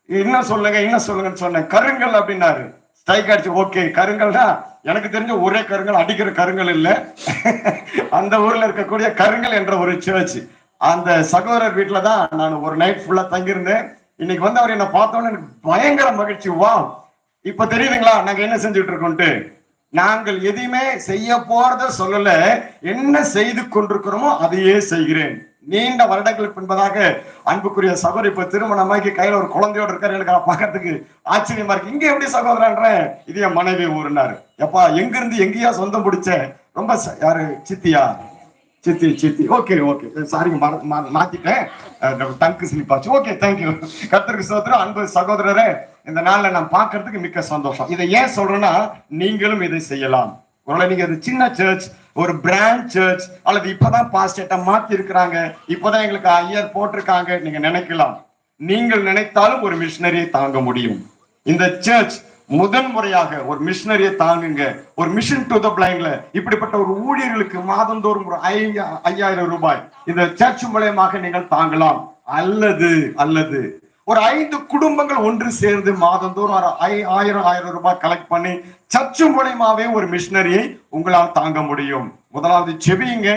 என்ன சொல்லுங்கன்னு சொன்னேன். கருங்கல் அப்படின்னாரு. ஸ்ட்ரைக் ஆயிடுச்சு. ஓகே, கருங்கல்னா எனக்கு தெரிஞ்ச ஒரே கருங்கல், அடிக்கிற கருங்கல் இல்ல. அந்த ஊர்ல இருக்கக்கூடிய கருங்கல் என்ற ஒரு சர்ச், அந்த சகோதரர் வீட்டுல தான் நான் ஒரு நைட் ஃபுல்லா தங்கியிருந்தேன். இன்னைக்கு வந்து அவர் என்ன பார்த்தோன்னு எனக்கு பயங்கர மகிழ்ச்சி. வா, இப்ப தெரியுதுங்களா நாங்க என்ன செஞ்சுட்டு இருக்கோம்ட்டு. நாங்கள் எதையுமே செய்ய போறத சொல்லல, என்ன செய்து கொண்டிருக்கிறோமோ அதையே செய்கிறேன். நீண்ட வருடங்களுக்கு பின்பதாக அன்புக்குரிய சகோதரி இப்ப திருமணமாக்கி கையில ஒரு குழந்தையோட இருக்காரு. எனக்கு பார்க்கறதுக்கு ஆச்சரியமா இருக்கு. இங்க எப்படி சகோதரன்றேன், இது என் மனைவி ஊருனாரு. எப்பா எங்க இருந்து எங்கேயா சொந்தம் பிடிச்ச? ரொம்ப யாரு சித்தியா? சித்தி. ஓகே சாரிங்க, மாத்திட்டேன், டங்கு ஸ்லிப் ஆச்சு. Okay, thank you. கர்த்தருக்கு ஸ்தோத்திரம். அன்பு சகோதரரே, இந்த நாள்ல நான் பார்க்கறதுக்கு மிக்க சந்தோஷம். இதை ஏன் சொல்றேன்னா, நீங்களும் இதை செய்யலாம். ஒருவேளை நீங்க அது சின்ன சர்ச், ஒரு பிராண்ட் சர்ச், அல்லது இப்பதான் பாஸ்டேட்டா மாத்தி இருக்கிறாங்க, இப்பதான் எங்களுக்கு ஐயர் போட்டிருக்காங்க, நீங்க நினைக்கலாம். நீங்கள் நினைத்தாலும் ஒரு மிஷினரியை தாங்க முடியும். இந்த சர்ச் முதன் முறையாக ஒரு மிஷினரியை தாங்குங்க. ஒரு மிஷன் டு த பிளைண்ட்ல இப்படிப்பட்ட ஒரு ஊழியர்களுக்கு மாதந்தோறும் ஒரு 5000 ரூபாய் இந்த சர்ச் மூலயமாக நீங்கள் தாங்கலாம். அல்லது ஒரு 5 குடும்பங்கள் ஒன்று சேர்ந்து மாதந்தோறும் 1000 ரூபாய் கலெக்ட் பண்ணி சர்ச் மூலயமாவே ஒரு மிஷினரியை உங்களால் தாங்க முடியும். முதலாவது செபியுங்க.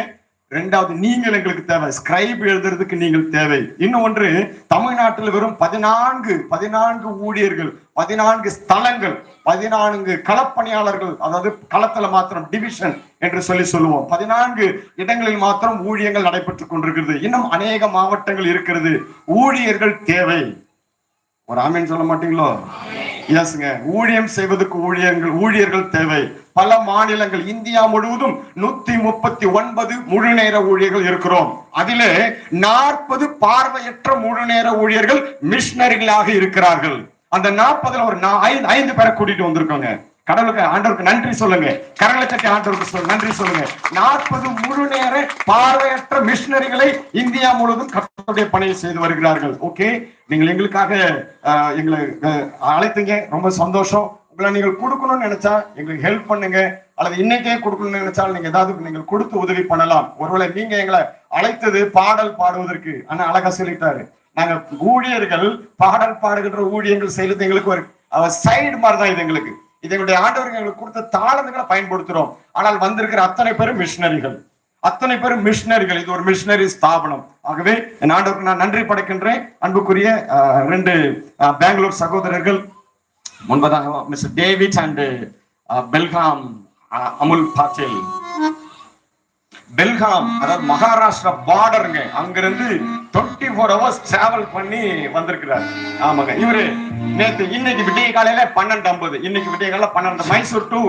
ரெண்டாவது, நீங்கள் எங்களுக்கு தேவை. ஸ்கிரைப் எழுதுறதுக்கு நீங்கள் தேவை. இன்னும் ஒன்று, தமிழ்நாட்டில் வெறும் 14 ஊழியர்கள், 14 ஸ்தலங்கள், 14 களப்பணியாளர்கள், அதாவது களத்துல மாத்திரம் டிவிஷன் என்று சொல்லுவோம். 14 இடங்களில் மாத்திரம் ஊழியங்கள் நடைபெற்றுக் கொண்டிருக்கிறது. இன்னும் அநேக மாவட்டங்கள் இருக்கிறது. ஊழியர்கள் தேவை. ஒரு ஆமீன் சொல்ல மாட்டீங்களோ? எஸ்ங்க. ஊழியம் செய்வதற்கு ஊழியர்கள் தேவை. பல மாநிலங்கள், இந்தியா முழுவதும் 139 முழு நேர ஊழியர்கள் இருக்கிறோம். அதிலே 40 பார்வையற்ற முழு நேர ஊழியர்கள் மிஷனரிகளாக இருக்கிறார்கள். அந்த 40ல ஒரு 5 பேரை கூட்டிட்டு வந்திருக்கோங்க. கடவுளுக்கு, ஆண்டவருக்கு நன்றி சொல்லுங்க. கரங்களை தட்டி ஆண்டவருக்கு நன்றி சொல்லுங்க. 40 முழு நேர பார்வையற்ற மிஷனரிகளை இந்தியா முழுவதும் கர்த்தருடைய பணியை செய்து வருகிறார்கள். ஓகே, நீங்கள் எங்களுக்காக எங்களை அழைத்தீங்க, ரொம்ப சந்தோஷம். உங்களை நீங்கள் கொடுக்கணும்னு நினைச்சா எங்களுக்கு ஹெல்ப் பண்ணுங்க, அல்லது இன்னைக்கே கொடுக்கணும்னு நினைச்சாலும் நீங்க ஏதாவது நீங்கள் கொடுத்து உதவி பண்ணலாம். ஒருவேளை நீங்க எங்களை அழைத்தது பாடல் பாடுவதற்கு, ஆனா அழகா சொல்லிட்டாரு, நாங்க ஊழியர்கள் பாடல் பாடுகின்ற ஊழியர்கள் செய்யறது எங்களுக்கு ஒரு சைடு மாதிரி தான். இது எங்களுக்கு, இது எங்களுடைய ஆண்டவர்கள் எங்களுக்கு கொடுத்த தாளந்துகளை பயன்படுத்துறோம். ஆனால் வந்திருக்கிற அத்தனை பேரும் மிஷனரிகள். இது ஒரு மிஷனரி ஸ்தாபனம். ஆகவே என் ஆண்டவருக்கு நான் நன்றி படைக்கின்றேன். அன்புக்குரிய 2 பெங்களூர் சகோதரர்கள், முன்பதாக mister David and Belgaum Amul Patel. Belgaum அதாவது மகாராஷ்டிரா பார்டருங்க, அங்கிருந்து 24 hours டிராவல் பண்ணி வந்திருக்கிறார். ஆமாங்க, இவரு இன்னைக்கு விடிய காலையில 12:50, இன்னைக்கு விடிய காலையில 12, மைசூர் டு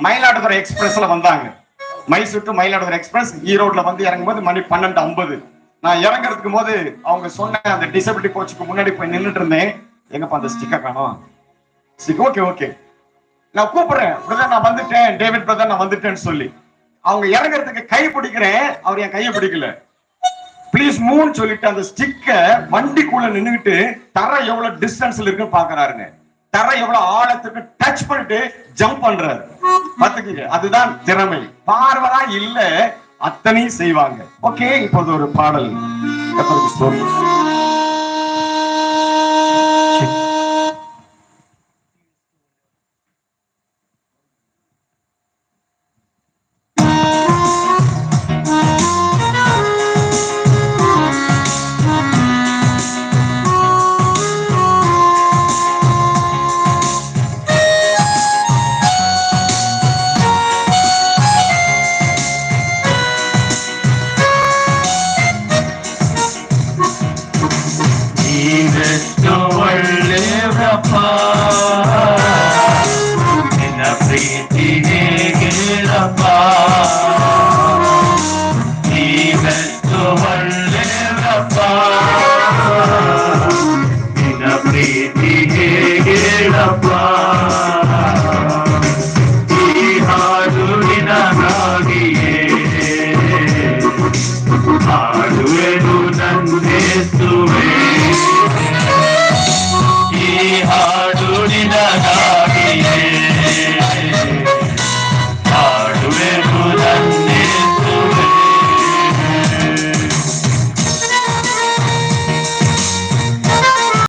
மயிலாடுதுறை எக்ஸ்பிரஸ்ல வந்தாங்க. மைசூர் டு மயிலாடுதுறை எக்ஸ்பிரஸ் ஈரோட்ல வந்து இறங்கும் போது மணி 12:50. நான் இறங்குறதுக்கு போது அவங்க சொன்ன அந்த டிசபிலிட்டி கோச்சுக்கு முன்னாடி போய் நின்றுட்டு இருந்தேன். எங்கப்பா அந்த ஸ்டிக்கர் காணோம்? ஓகே நான் கூப்பிடுறேன், பிரதர் நான் வந்துட்டேன், டேவிட் பிரதர் நான் வந்துட்டேன்னு சொல்லி அவங்க இறங்குறதுக்கு கை பிடிக்கிறேன். அவர் என் கையை பிடிக்கல. பிளீஸ் மூவ் சொல்லிட்டு அந்த ஸ்டிக்க வண்டிக்குள்ள நின்னுகிட்டு தரை எவ்வளவு டிஸ்டன்ஸ்ல இருக்குன்னு பாக்குறாருங்க. தரை எவ்வளவு ஆழத்துக்கு டச் பண்ணிட்டு ஜம்ப் பண்றாரு. பாத்துக்கீங்க, அதுதான் திறமை. பார்வரா இல்ல, அத்தனையும் செய்வாங்க. ஓகே, இப்போது ஒரு பாடல்.